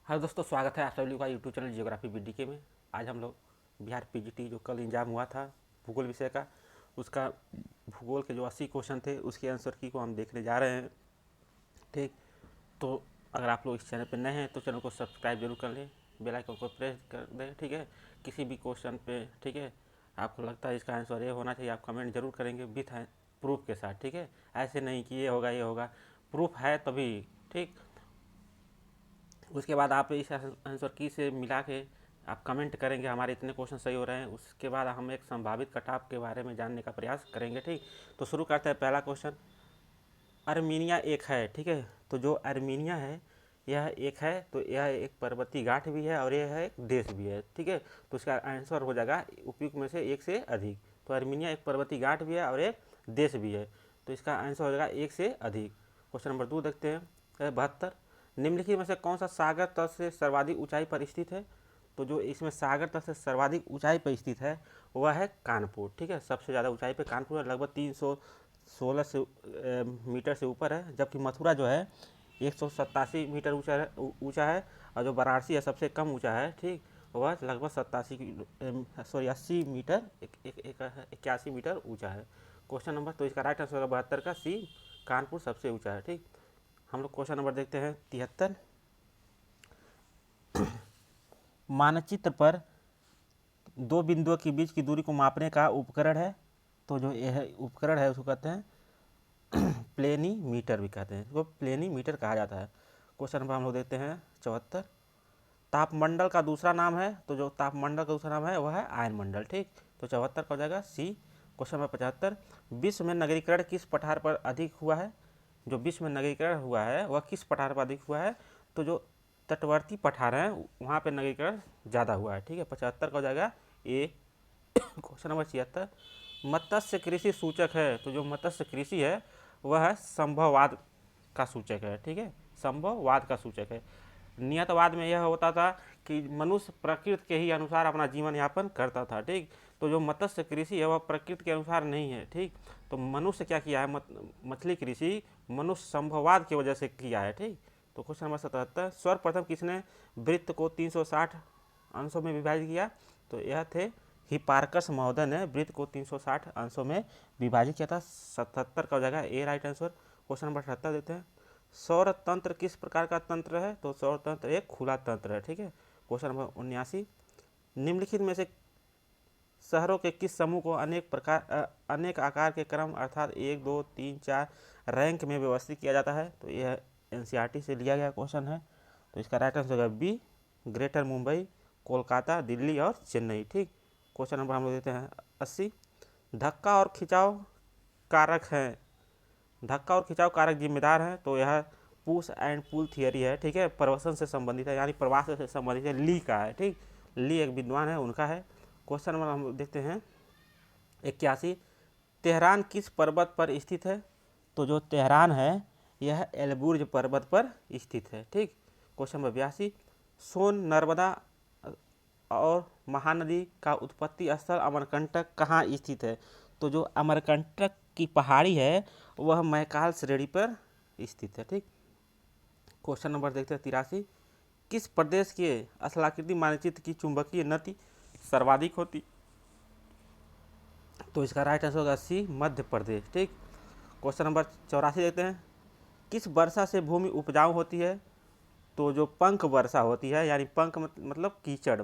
Hello दोस्तों, स्वागत है आप सभी का यूट्यूब चैनल जियोग्राफी बीडीके में। आज हम लोग बिहार पीजीटी जो कल एग्जाम हुआ था भूगोल विषय का, उसका भूगोल के जो 80 क्वेश्चन थे उसके आंसर की को हम देखने जा रहे हैं। ठीक, तो अगर आप लोग इस चैनल पर नए हैं तो चैनल को सब्सक्राइब जरूर कर लें, बेल आइकन को प्रेस कर दें। ठीक है, किसी भी क्वेश्चन पे ठीक है आपको लगता है इसका आंसर ये होना चाहिए, आप कमेंट जरूर करेंगे विथ प्रूफ के साथ। ठीक है, ऐसे नहीं कि ये होगा, प्रूफ है तभी। ठीक, उसके बाद आप इस आंसर की से मिला के आप कमेंट करेंगे हमारे इतने क्वेश्चन सही हो रहे हैं। उसके बाद हम एक संभावित कटाव के बारे में जानने का प्रयास करेंगे। ठीक, तो शुरू करते हैं। पहला क्वेश्चन, अर्मीनिया एक है। ठीक है, तो जो अर्मीनिया है यह एक है, तो यह एक पर्वतीय गांठ भी है और यह एक देश भी है। ठीक है, तो इसका आंसर हो जाएगा उपयुक्त में से एक से अधिक। तो अर्मीनिया एक पर्वतीय गांठ भी है और एक देश भी है, तो इसका आंसर हो जाएगा एक से अधिक। क्वेश्चन नंबर 2 देखते हैं। 72, निम्नलिखित में से कौन सा सागर तल से सर्वाधिक ऊंचाई पर स्थित है? तो जो इसमें सागर तल से सर्वाधिक ऊंचाई पर स्थित है वह है कानपुर। ठीक है, सबसे ज़्यादा ऊंचाई पे कानपुर है, लगभग 316 से मीटर से ऊपर है। जबकि मथुरा जो है 187 मीटर ऊंचा है। और जो वाराणसी है सबसे कम ऊंचा है। ठीक, वह लगभग 80 मीटर 81 मीटर ऊंचा है। क्वेश्चन नंबर, तो इसका राइट आंसर होगा 72 का सी, कानपुर सबसे ऊंचा है। ठीक, हम लोग क्वेश्चन नंबर देखते हैं। 73, मानचित्र पर दो बिंदुओं के बीच की दूरी को मापने का उपकरण है। तो जो यह उपकरण है उसको कहते हैं प्लेनीमीटर भी कहते हैं, इसको प्लेनीमीटर कहा जाता है। क्वेश्चन नंबर हम लोग देखते हैं 74, तापमंडल का दूसरा नाम है। तो जो तापमंडल का दूसरा नाम है वह है आयनमंडल। ठीक, तो 74 का हो जाएगा सी। क्वेश्चन नंबर 75, विश्व में नगरीकरण किस पठार पर अधिक हुआ है? जो विश्व में नगरीकरण हुआ है वह किस पठार पर अधिक हुआ है? तो जो तटवर्ती पठार हैं वहाँ पे नगरीकरण ज़्यादा हुआ है। ठीक है, 75 का हो जाएगा ए। क्वेश्चन नंबर 76, मत्स्य कृषि सूचक है। तो जो मत्स्य कृषि है वह है संभववाद का सूचक है। ठीक है, संभववाद का सूचक है। नियतवाद में यह होता था कि मनुष्य प्रकृति के ही अनुसार अपना जीवन यापन करता था। ठीक, तो जो मत्स्य कृषि है वह प्रकृति के अनुसार नहीं है। ठीक, तो मनुष्य क्या किया है, मछली कृषि मनुष्य संभववाद की वजह से किया है। ठीक, तो क्वेश्चन नंबर 77, सर्वप्रथम किसने वृत्त को 360 अंशों में विभाजित किया? तो यह थे हिपार्कस महोदय ने वृत्त को 360 अंशों में विभाजित किया था। 77 का हो जाएगा ए राइट आंसर। क्वेश्चन नंबर 78 देते हैं। सौर तंत्र किस प्रकार का तंत्र है? तो सौर तंत्र एक खुला तंत्र है। ठीक है, क्वेश्चन नंबर 79, निम्नलिखित में से शहरों के किस समूह को अनेक आकार के क्रम अर्थात 1 2 3 4 रैंक में व्यवस्थित किया जाता है? तो यह एनसीईआरटी से लिया गया क्वेश्चन है। तो इसका राइट आंसर होगा बी, ग्रेटर मुंबई, कोलकाता, दिल्ली और चेन्नई। ठीक, क्वेश्चन नंबर हम लोग देते हैं 80, धक्का और खिंचाव कारक हैं, धक्का और खिंचाव कारक जिम्मेदार हैं। तो यह पुश एंड पुल थियरी है। ठीक है, प्रवसन से संबंधित है, यानी प्रवास से संबंधित है, ली का है। ठीक, ली एक विद्वान है, उनका है। क्वेश्चन नंबर हम देखते हैं 81, तेहरान किस पर्वत पर स्थित है? तो जो तेहरान है यह एलबुर्ज पर्वत पर स्थित है। ठीक, क्वेश्चन नंबर 82, सोन नर्मदा और महानदी का उत्पत्ति स्थल अमरकंटक कहाँ स्थित है? तो जो अमरकंटक की पहाड़ी है वह मैकाल श्रेणी पर स्थित है। ठीक, क्वेश्चन नंबर देखते हैं 83, किस प्रदेश के स्थलाकृति मानचित्र की चुंबकीय नति सर्वाधिक होती? तो इसका राइट आंसर होगा सी, मध्य प्रदेश। ठीक, क्वेश्चन नंबर 84 देखते हैं, किस वर्षा से भूमि उपजाऊ होती है? तो जो पंख वर्षा होती है, यानी पंख मतलब कीचड़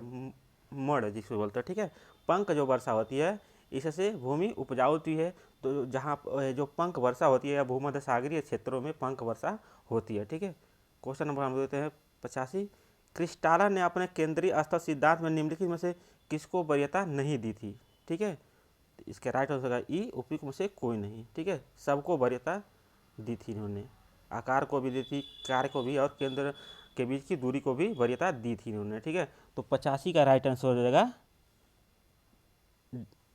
मड़ जिसको बोलते हैं। ठीक है, पंख जो वर्षा होती है इससे भूमि उपजाऊ होती है। तो जहाँ जो पंख वर्षा होती है या भूमध्य सागरीय क्षेत्रों में पंख वर्षा होती है। ठीक है, क्वेश्चन नंबर हम देते हैं 85, क्रिस्टाला ने अपने केंद्रीय स्थल सिद्धांत में निम्नलिखित में से किसको वरीयता नहीं दी थी? ठीक है, इसके राइट आंसर होगा ई, उपयुक्त में से कोई नहीं। ठीक है, सबको वरीयता दी थी इन्होंने, आकार को भी दी थी, कार्य को भी, और केंद्र के बीच की दूरी को भी वरीयता दी थी इन्होंने। ठीक है, तो 85 का राइट आंसर हो जाएगा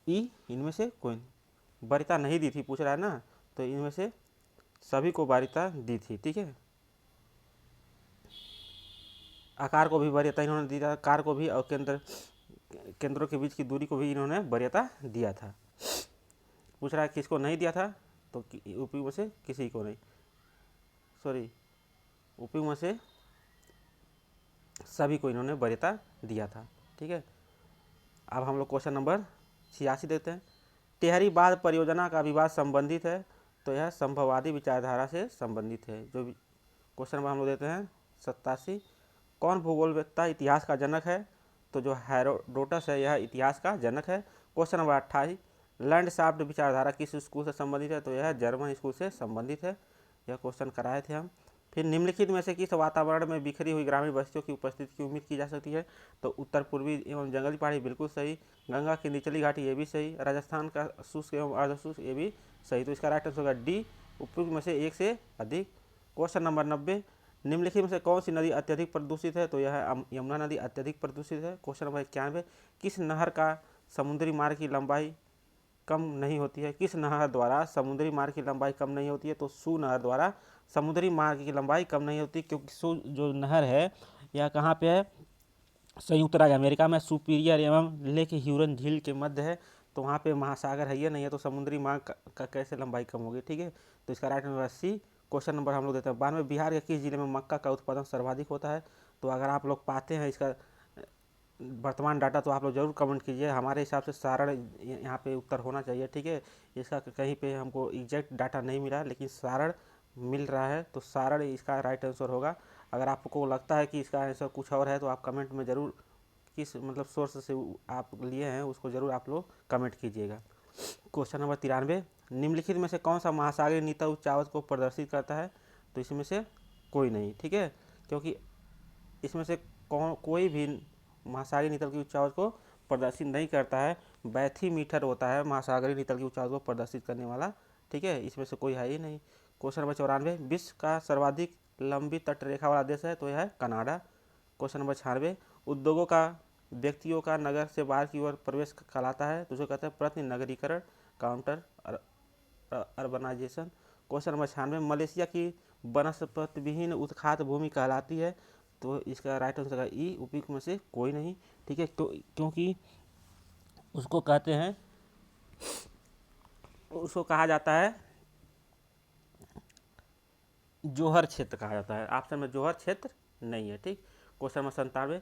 ई, इनमें से कोई वरीयता नहीं दी थी पूछ रहा है ना, तो इनमें से सभी को वरीयता दी थी। ठीक है, आकार को भी वरीयता इन्होंने दी था, कार्य को भी, और केंद्रों के बीच की दूरी को भी इन्होंने वरीयता दिया था। पूछ रहा है किसको नहीं दिया था? तो यूपी में से किसी को नहीं, सॉरी, यूपी में से सभी को इन्होंने वरीयता दिया था। ठीक है, अब हम लोग क्वेश्चन नंबर 86 देखते हैं। टेहरीवाद परियोजना का विवाद संबंधित है, तो यह संभववादी विचारधारा से संबंधित है। जो क्वेश्चन नंबर हम लोग देते हैं 87, कौन भूगोलवेत्ता इतिहास का जनक है, तो जो हेरोडोटस है यह इतिहास का जनक है। क्वेश्चन नंबर 28, लैंडशाफ्ट विचारधारा किस स्कूल से संबंधित है, तो यह जर्मन स्कूल से संबंधित है। यह क्वेश्चन कराए थे हम। फिर निम्नलिखित में से किस वातावरण में बिखरी हुई ग्रामीण बस्तियों की उपस्थिति की उम्मीद की जा सकती है, तो उत्तर पूर्वी एवं जंगली पहाड़ी बिल्कुल सही, गंगा की निचली घाटी ये भी सही, राजस्थान का शुष्क एवं अर्धशुष्क ये भी सही। तो इसका राइट आंसर होगा डी, उपयुक्त में से एक से अधिक। क्वेश्चन नंबर 90, निम्नलिखित में से कौन सी नदी अत्यधिक प्रदूषित है, तो यह यमुना नदी अत्यधिक प्रदूषित है। क्वेश्चन नंबर 91, किस नहर का समुद्री मार्ग की लंबाई कम नहीं होती है, किस नहर द्वारा समुद्री मार्ग की लंबाई कम नहीं होती है, तो सू नहर द्वारा समुद्री मार्ग की लंबाई कम नहीं होती, क्योंकि सू जो नहर है यह कहाँ पे है, संयुक्त राज्य अमेरिका में सुपीरियर एवं लेक ह्यूरन झील के मध्य है। तो वहाँ पे महासागर है या नहीं है, तो समुद्री मार्ग का कैसे लंबाई कम होगी। ठीक है, तो इसका right number C. Question number हम लोग देते हैं 92, बिहार के किस जिले में मक्का का उत्पादन सर्वाधिक होता है, तो अगर आप लोग पाते हैं इसका वर्तमान डाटा तो आप लोग जरूर कमेंट कीजिए। हमारे हिसाब से सारण यहाँ पे उत्तर होना चाहिए। ठीक है, इसका कहीं पे हमको एग्जैक्ट डाटा नहीं मिला, लेकिन सारण मिल रहा है, तो सारण इसका राइट आंसर होगा। अगर आपको लगता है कि इसका आंसर कुछ और है, तो आप कमेंट में ज़रूर किस मतलब सोर्स से आप लिए हैं उसको ज़रूर आप लोग कमेंट कीजिएगा। क्वेश्चन नंबर 93, निम्नलिखित में से कौन सा महासागरीय नीता उच्चावच को प्रदर्शित करता है, तो इसमें से कोई नहीं। ठीक है, क्योंकि इसमें से कोई भी महासागरीय नितल की उच्चावच को प्रदर्शित नहीं करता है। बैथीमीटर होता है महासागरीय नितल की उच्चावच को प्रदर्शित करने वाला। ठीक है, इसमें से कोई है ही नहीं। क्वेश्चन नंबर 94, विश्व का सर्वाधिक लंबी तटरेखा वाला देश है, तो यह है कनाडा। क्वेश्चन नंबर 96, उद्योगों का व्यक्तियों का नगर से बाहर की ओर प्रवेश कहलाता है, तो उसे कहते हैं प्रतिनगरीकरण, counter urbanisation. Question number 96, Malaysia की वनस्पति विहीन उत्खात भूमि कहलाती है, तो इसका राइट आंसर है ई, उपयुक्त में से कोई नहीं। ठीक है, तो क्योंकि उसको कहते हैं, उसको कहा जाता है जोहर क्षेत्र कहा जाता है। ऑप्शन में जोहर क्षेत्र नहीं है। ठीक, क्वेश्चन नंबर 97,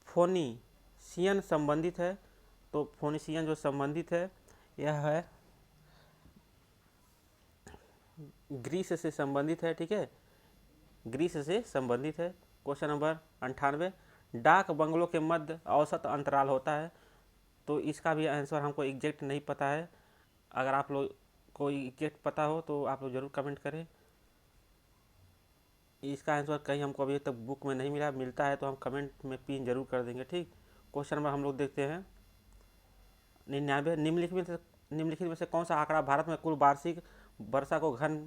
फोनीशियन संबंधित है, तो फोनीशियन जो संबंधित है यह है ग्रीस से संबंधित है। ठीक है, ग्रीस से संबंधित है। क्वेश्चन नंबर 98, डाक बंगलों के मध्य औसत अंतराल होता है, तो इसका भी आंसर हमको एग्जैक्ट नहीं पता है। अगर आप लोग को एग्जैक्ट पता हो तो आप लोग ज़रूर कमेंट करें। इसका आंसर कहीं हमको अभी तक बुक में नहीं मिला, मिलता है तो हम कमेंट में पिन जरूर कर देंगे। ठीक, क्वेश्चन नंबर हम लोग देखते हैं 99, निम्नलिखित में से कौन सा आंकड़ा भारत में कुल वार्षिक वर्षा को घन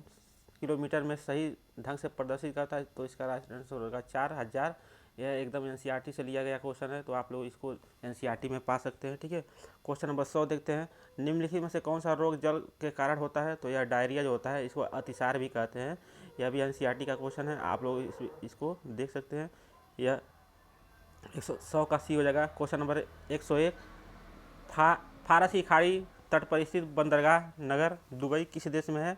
किलोमीटर में सही ढंग से प्रदर्शित करता है, तो इसका राइट आंसर होगा 4000। यह एकदम एनसीईआरटी से लिया गया क्वेश्चन है, तो आप लोग इसको एनसीईआरटी में पा सकते हैं। ठीक है, क्वेश्चन नंबर 100 देखते हैं, निम्नलिखित में से कौन सा रोग जल के कारण होता है, तो यह डायरिया जो होता है इसको अतिसार भी कहते हैं। यह भी एनसीईआरटी का क्वेश्चन है, आप लोग इसको देख सकते हैं। यह 100 का सी हो जाएगा। क्वेश्चन नंबर 101, फारसी खाड़ी तट पर स्थित बंदरगाह नगर दुबई किस देश में है,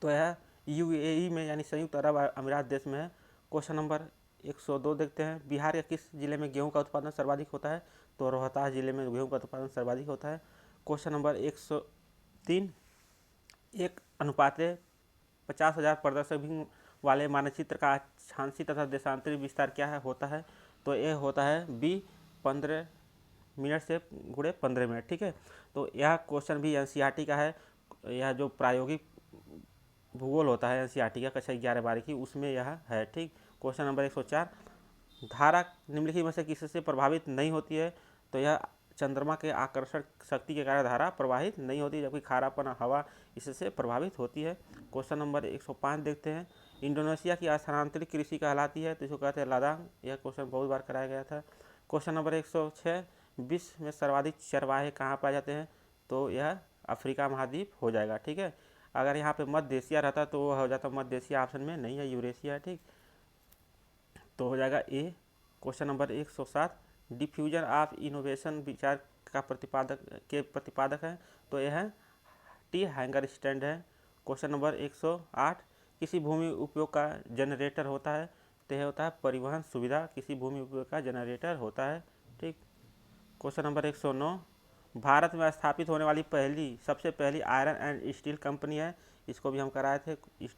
तो यह यूएई में यानी संयुक्त अरब अमीरात देश में है। क्वेश्चन नंबर 102 देखते हैं, बिहार के किस जिले में गेहूं का उत्पादन सर्वाधिक होता है, तो रोहतास जिले में गेहूं का उत्पादन सर्वाधिक होता है। क्वेश्चन नंबर 103, एक अनुपात 50,000 प्रदर्शक वाले मानचित्र का अक्षांशीय तथा देशांतरी विस्तार क्या है होता है, तो यह होता है बी 15 मिनट से गुणे 15 मिनट। ठीक है, तो यह क्वेश्चन भी एनसीईआरटी का है। यह जो प्रायोगिक भूगोल होता है एनसीईआरटी का कक्षा 11-12 की, उसमें यह है। ठीक, क्वेश्चन नंबर 104, धारा निम्नलिखित में से किससे प्रभावित नहीं होती है, तो यह चंद्रमा के आकर्षण शक्ति के कारण धारा प्रवाहित नहीं होती, जबकि खारापन हवा इससे प्रभावित होती है। क्वेश्चन नंबर 105 देखते हैं, इंडोनेशिया की स्थानांतरित कृषि कहलाती है, तो इसको कहते हैं लदाख। यह क्वेश्चन बहुत बार कराया गया था। क्वेश्चन नंबर 106, विश्व में सर्वाधिक चरवाहे कहाँ पाए जाते हैं, तो यह अफ्रीका महाद्वीप हो जाएगा। ठीक है, अगर यहाँ पे मध्य एशिया रहता तो वो हो जाता मध्य एशिया, ऑप्शन में नहीं है, यूरेशिया है। ठीक, तो हो जाएगा A. Question number 107, diffusion of innovation विचार का प्रतिपादक है, तो यह है टी हैंगर स्टैंड है। क्वेश्चन नंबर 108, किसी भूमि उपयोग का जनरेटर होता है, तो यह होता है परिवहन सुविधा, किसी भूमि उपयोग का जनरेटर होता है। ठीक। क्वेश्चन नंबर 109, भारत में स्थापित होने वाली सबसे पहली आयरन एंड स्टील कंपनी है, इसको भी हम कराए थे,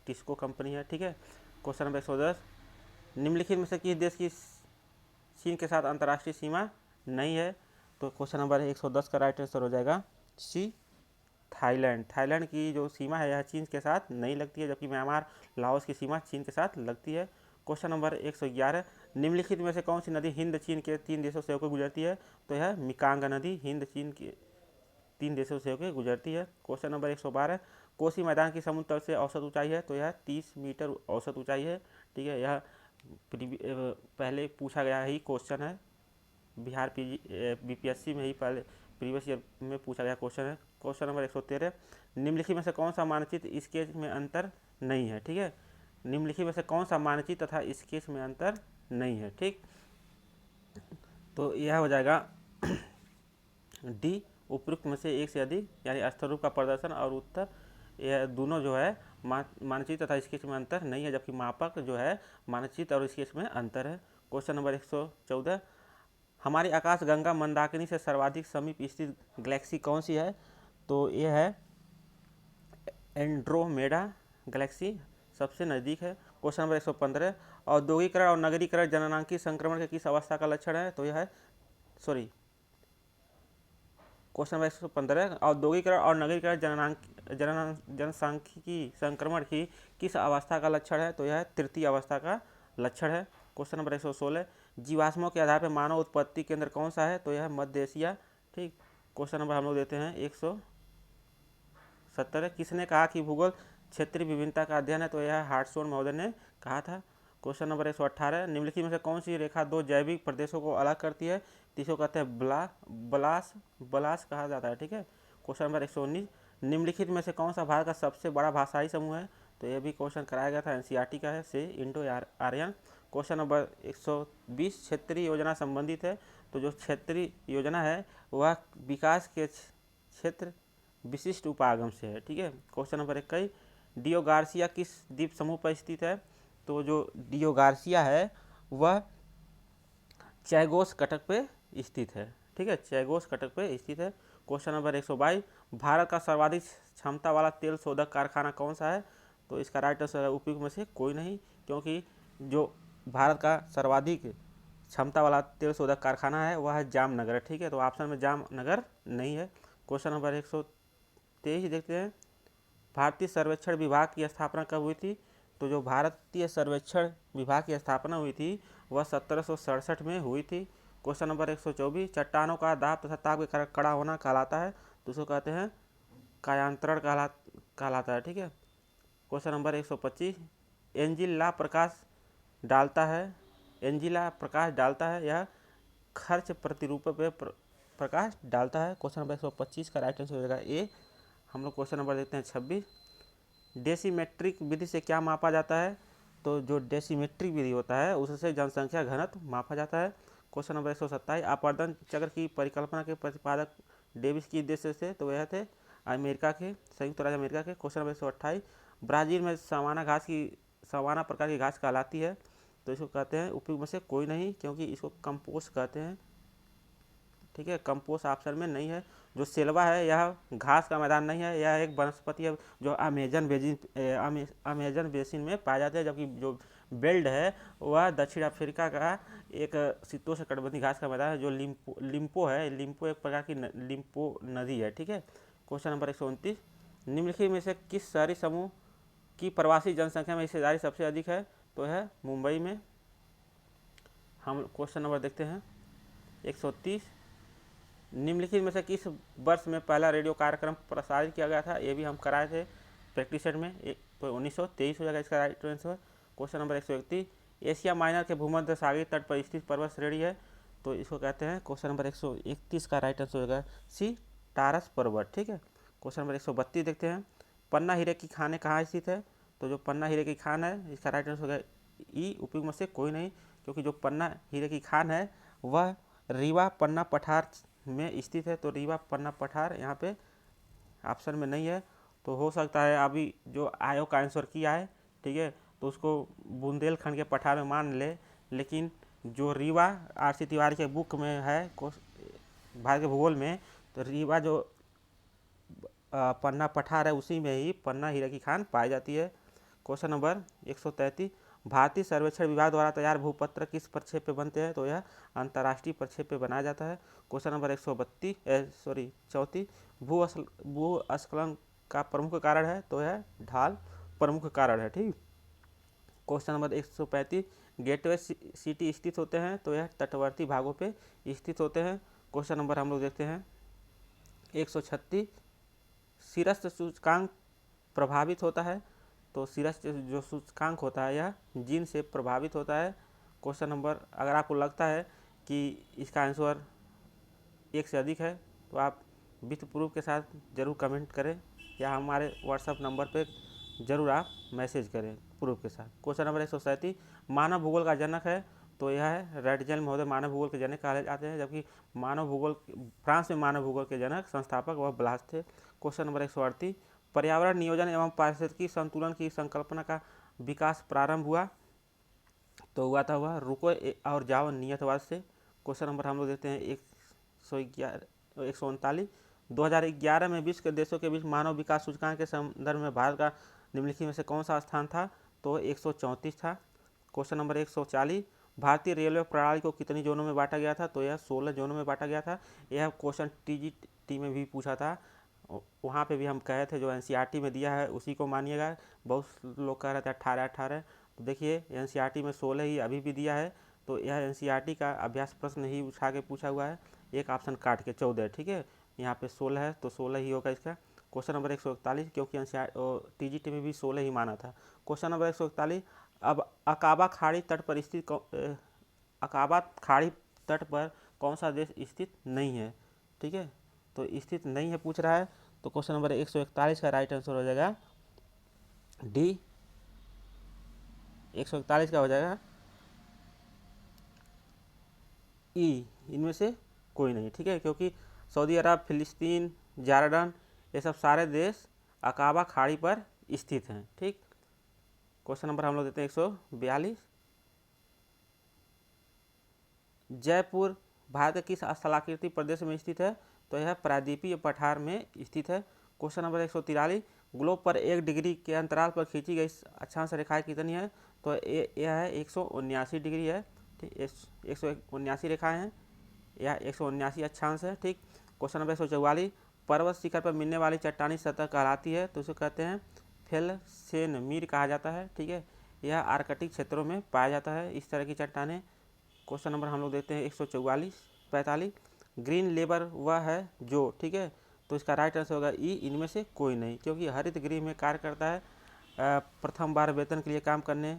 टिस्को कंपनी है। ठीक है। क्वेश्चन नंबर 110, निम्नलिखित में से किस देश की चीन के साथ अंतर्राष्ट्रीय सीमा नहीं है? तो क्वेश्चन नंबर 110 का राइट आंसर हो जाएगा सी, थाईलैंड। थाईलैंड की जो सीमा है यह चीन के साथ नहीं लगती है, जबकि म्यांमार, लाओस की सीमा चीन के साथ लगती है। क्वेश्चन नंबर 111, निम्नलिखित में से कौन सी नदी हिंद चीन के 3 देशों से होकर गुजरती है? तो यह मिकांग नदी हिंद चीन के 3 देशों से होकर गुजरती है। क्वेश्चन नंबर 112, कोसी मैदान की समुद्र तल से औसत ऊंचाई है? तो यह 30 मीटर औसत ऊंचाई है। ठीक है। यह पहले पूछा गया ही क्वेश्चन है, बिहार बीपीएससी में ही पहले प्रीवियस ईयर में पूछा गया क्वेश्चन है। क्वेश्चन नंबर 113, निम्नलिखित में से कौन सा मानचित्र स्केच में अंतर नहीं है? ठीक है। निम्नलिखित में से कौन सा मानचित्र तथा स्केच में अंतर नहीं है? ठीक। तो यह हो जाएगा डी, उपयुक्त में से एक से अधिक, यानी स्थलरूप का प्रदर्शन और उत्तर, यह दोनों जो है मानचित्र तथा स्केच में अंतर नहीं है, जबकि मापक जो है मानचित्र और स्केच में अंतर है। क्वेश्चन नंबर 114, हमारी आकाशगंगा मंदाकिनी से सर्वाधिक समीप स्थित गैलेक्सी कौन सी है? तो यह है एंड्रोमेडा गैलेक्सी, सबसे नज़दीक है। क्वेश्चन नंबर 115, औद्योगिकरण और नगरीकरण जननांगी संक्रमण के किस अवस्था का लक्षण है? तो यह है क्वेश्चन नंबर 115, औद्योगिकरण और नगरीकरण जनसांख्यिकी संक्रमण की किस अवस्था का लक्षण है? तो यह तृतीय अवस्था का लक्षण है। क्वेश्चन नंबर 116, जीवाश्मों के आधार पर मानव उत्पत्ति केंद्र कौन सा है? तो यह मध्य एशिया। ठीक। क्वेश्चन नंबर हम लोग देते हैं 117, किसने कहा कि भूगोल क्षेत्रीय विभिन्नता का अध्ययन है? तो यह हार्टसोन महोदय ने कहा था। क्वेश्चन नंबर 118, निम्नलिखित में से कौन सी रेखा 2 जैविक प्रदेशों को अलग करती है? जिसको कहते हैं बलास कहा जाता है। ठीक है। क्वेश्चन नंबर 119, निम्नलिखित में से कौन सा भारत का सबसे बड़ा भाषाई समूह है? तो यह भी क्वेश्चन कराया गया था, एनसीईआरटी का है, से इंडो आर्यन। क्वेश्चन नंबर 120, क्षेत्रीय योजना संबंधित है? तो जो क्षेत्रीय योजना है वह विकास के क्षेत्र विशिष्ट उपागम से है। ठीक है। क्वेश्चन नंबर 21, डियो गार्सिया किस द्वीप समूह पर स्थित है? तो जो डियो गार्सिया है वह चैगोस कटक पे स्थित है। ठीक है। चैगोस कटक पे स्थित है। क्वेश्चन नंबर 122, भारत का सर्वाधिक क्षमता वाला तेल शोधक कारखाना कौन सा है? तो इसका राइट आंसर है उपयुक्त में से कोई नहीं, क्योंकि जो भारत का सर्वाधिक क्षमता वाला तेल शोधक कारखाना है वह है जामनगर है। ठीक है। तो ऑप्शन में जामनगर नहीं है। क्वेश्चन नंबर 123 देखते हैं, भारतीय सर्वेक्षण विभाग की स्थापना कब हुई थी? तो जो भारतीय सर्वेक्षण विभाग की स्थापना हुई थी वह 1767 में हुई थी। क्वेश्चन नंबर 124, चट्टानों का दाब तथा ताप के कारण कड़ा होना कहलाता है? तो उसको कहते हैं कायांतरण कहलाता है। ठीक है। क्वेश्चन नंबर 125, एंजिला प्रकाश डालता है, यह खर्च प्रतिरूप पे प्रकाश डालता है। क्वेश्चन नंबर 125 का राइट आंसर हो जाएगा ए। हम लोग क्वेश्चन नंबर देखते हैं 26, डेसीमेट्रिक विधि से क्या मापा जाता है? तो जो डेसीमेट्रिक विधि होता है उससे जनसंख्या घनत्व मापा जाता है। क्वेश्चन नंबर 127, आवर्धन चक्र की परिकल्पना के प्रतिपादक डेविस किस देश से? तो वह थे संयुक्त राज्य अमेरिका के। क्वेश्चन नंबर 128, ब्राज़ील में सवाना प्रकार की घास कहलाती है? तो इसको कहते हैं उपयुक्त में से कोई नहीं, क्योंकि इसको कंपोस्ट कहते हैं। ठीक है। कंपोस्ट ऑप्शन में नहीं है। जो सेल्वा है यह घास का मैदान नहीं है, यह एक वनस्पति है जो अमेजन बेसिन में पाया जाता है, जबकि जो बेल्ट है वह दक्षिण अफ्रीका का एक शीतोष्णकटिबंधीय घास का मैदान है, जो लिम्पो है। लिम्पो एक प्रकार की लिम्पो नदी है। ठीक है। क्वेश्चन नंबर 129, निम्नलिखित में से किस शहरी समूह की प्रवासी जनसंख्या में हिस्सेदारी सबसे अधिक है? तो है मुंबई में। हम क्वेश्चन नंबर देखते हैं 130, निम्नलिखित में से किस वर्ष में पहला रेडियो कार्यक्रम प्रसारित किया गया था? ये भी हम कराए थे प्रैक्टिस सेट में, तो 1923 हो जाएगा इसका right answer. Question number 131, Asia minor के भूमध्य सागरीय तट पर स्थित पर्वत श्रेणी है? तो इसको कहते हैं, क्वेश्चन नंबर 131 का राइट आंसर होगा सी, टारस पर्वत। ठीक है। क्वेश्चन नंबर 132 देखते हैं, पन्ना हीरे की खान कहाँ स्थित है? तो जो पन्ना हीरे की खान है इसका राइट आंसर होगा ई, उपयुक्त में से कोई नहीं, क्योंकि जो पन्ना हीरे की खान है वह रीवा पन्ना पठार में स्थित है। तो रीवा पन्ना पठार यहाँ पे ऑप्शन में नहीं है। तो हो सकता है अभी जो आयोग का आंसर किया है, ठीक है, तो उसको बुंदेलखंड के पठार में मान ले, लेकिन जो रीवा RC तिवारी के बुक में है भारत के भूगोल में, तो रीवा जो पन्ना पठार है उसी में ही पन्ना हीरा की खान पाई जाती है। क्वेश्चन नंबर 133, भारतीय सर्वेक्षण विभाग द्वारा तैयार भूपत्र किस प्रक्षेप पे बनते हैं? तो यह अंतर्राष्ट्रीय प्रक्षेप पे बनाया जाता है। क्वेश्चन नंबर 34, भूस्खलन का प्रमुख कारण है? तो यह ढाल प्रमुख कारण है। ठीक। क्वेश्चन नंबर 135, गेटवे सिटी स्थित होते हैं? तो यह तटवर्ती भागों पे स्थित होते हैं। क्वेश्चन नंबर हम लोग देखते हैं 136, शीर्ष सूचकांक प्रभावित होता है? तो शीर्ष जो सूचकांक होता है यह जीन से प्रभावित होता है। क्वेश्चन नंबर, अगर आपको लगता है कि इसका आंसर 1 से अधिक है तो आप विथ प्रूफ के साथ ज़रूर कमेंट करें या हमारे व्हाट्सएप नंबर पे ज़रूर आप मैसेज करें प्रूफ के साथ। क्वेश्चन नंबर 137, मानव भूगोल का जनक है? तो यह है रेडजेल महोदय मानव भूगोल के जनक कहे जाते हैं, जबकि फ्रांस में मानव भूगोल के जनक संस्थापक वह ब्लास थे। क्वेश्चन नंबर 138, पर्यावरण नियोजन एवं पारिस्थितिकी संतुलन की संकल्पना का विकास प्रारंभ हुआ? तो हुआ था वह रुको और जाओ नियतवाद से। क्वेश्चन नंबर हम लोग देखते हैं 139, 2011 में विश्व के देशों के बीच मानव विकास सूचकांक के संदर्भ में भारत का निम्नलिखित में से कौन सा स्थान था? तो 134 था। क्वेश्चन नंबर 140, भारतीय रेलवे प्रणाली को कितनी जोनों में बांटा गया था? तो यह 16 जोनों में बांटा गया था। यह क्वेश्चन TGT में भी पूछा था, वहाँ पे भी हम कहे थे जो NCERT में दिया है उसी को मानिएगा। बहुत लोग कह रहे थे 18, तो देखिए NCERT में 16 ही अभी भी दिया है, तो यह NCERT का अभ्यास प्रश्न ही उठा के पूछा हुआ है, एक ऑप्शन काट के 14। ठीक है, यहाँ पे 16 है तो 16 ही होगा इसका। क्वेश्चन नंबर 141, क्योंकि TGT में भी 16 ही माना था। क्वेश्चन नंबर 141, अब अकाबा खाड़ी तट पर स्थित अकाबा खाड़ी तट पर कौन सा देश स्थित नहीं है? ठीक है, तो स्थित नहीं है पूछ रहा है, तो क्वेश्चन नंबर 141 का राइट आंसर हो जाएगा डी। 141 का हो जाएगा ई, इनमें से कोई नहीं। ठीक है, क्योंकि सऊदी अरब, फिलिस्तीन, जॉर्डन, ये सब सारे देश अकाबा खाड़ी पर स्थित हैं। ठीक। क्वेश्चन नंबर हम लोग देते हैं 142, जयपुर भारत के किस स्थलाकृति प्रदेश में स्थित है? तो यह प्रायद्वीपीय पठार में स्थित है। क्वेश्चन नंबर 143, ग्लोब पर 1 डिग्री के अंतराल पर खींची गई अक्षांश रेखाएं कितनी है? तो यह है 179 डिग्री है। ठीक, 179 रेखाएं हैं, यह 179 अक्षांश है। ठीक। क्वेश्चन नंबर 144, पर्वत शिखर पर मिलने वाली चट्टानी सतह कहलाती है? तो उसे कहते हैं फेल्सेनमीर कहा जाता है। ठीक है, यह आर्कटिक क्षेत्रों में पाया जाता है इस तरह की चट्टानें। क्वेश्चन नंबर हम लोग देखते हैं 145, ग्रीन लेबर वह है जो, ठीक है, तो इसका राइट आंसर होगा ई, इनमें से कोई नहीं, क्योंकि हरित गृह में कार्य करता है, प्रथम बार वेतन के लिए काम करने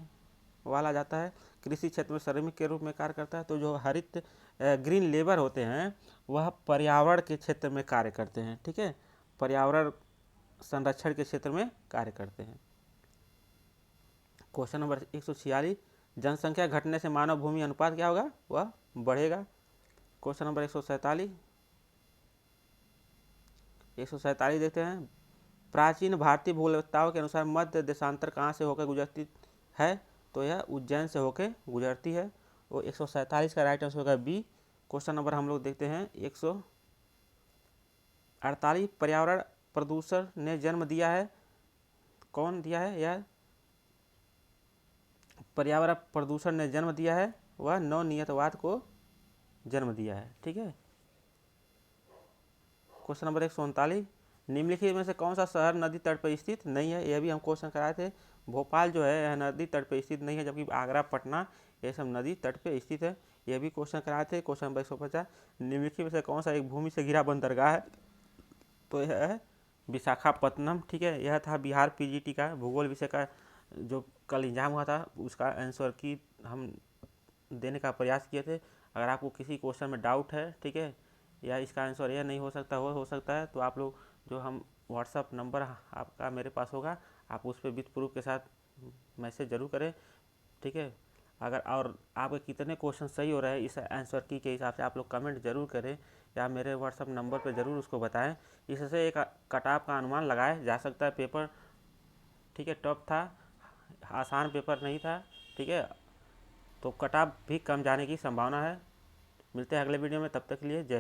वाला जाता है, कृषि क्षेत्र में श्रमिक के रूप में कार्य करता है। तो जो हरित ग्रीन लेबर होते हैं वह पर्यावरण के क्षेत्र में कार्य करते हैं। ठीक है, पर्यावरण संरक्षण के क्षेत्र में कार्य करते हैं। क्वेश्चन नंबर 146, जनसंख्या घटने से मानव भूमि अनुपात क्या होगा? वह बढ़ेगा। क्वेश्चन नंबर 147 देखते हैं, प्राचीन भारतीय भूगोलवेत्ताओं के अनुसार मध्य देशांतर कहाँ से होकर गुजरती है? तो यह उज्जैन से होकर गुजरती है। वो 147 का राइट आंसर होगा बी। क्वेश्चन नंबर हम लोग देखते हैं 148, पर्यावरण प्रदूषण ने जन्म दिया है? कौन दिया है? यह पर्यावरण प्रदूषण ने जन्म दिया है, वह नवनियतवाद को जन्म दिया है। ठीक है। क्वेश्चन नंबर 139, निम्नलिखित में से कौन सा शहर नदी तट पर स्थित नहीं है? यह भी हम क्वेश्चन कराए थे। भोपाल जो है यह नदी तट पर स्थित नहीं है, जबकि आगरा, पटना ये सब नदी तट पर स्थित है। यह भी क्वेश्चन कराए थे। क्वेश्चन नंबर 150, निम्नलिखित में से कौन सा एक भूमि से घिरा बंदरगाह है? तो यह है विशाखापत्तनम। ठीक है, यह था बिहार PGT का भूगोल विषय का जो कल एग्जाम हुआ था, उसका आंसर की हम देने का प्रयास किए थे। अगर आपको किसी क्वेश्चन में डाउट है, ठीक है, या इसका आंसर यह नहीं हो सकता हो सकता है, तो आप लोग जो हम व्हाट्सअप नंबर आपका मेरे पास होगा, आप उस पर विथ प्रूफ के साथ मैसेज जरूर करें। ठीक है, अगर और आपके कितने क्वेश्चन सही हो रहे हैं इस आंसर की के हिसाब से आप लोग कमेंट जरूर करें या मेरे व्हाट्सअप नंबर पर ज़रूर उसको बताएं। इससे एक कट ऑफ का अनुमान लगाया जा सकता है। पेपर, ठीक है, टफ था, आसान पेपर नहीं था, ठीक है। तो कट ऑफ भी कम जाने की संभावना है। मिलते हैं अगले वीडियो में, तब तक के लिए जय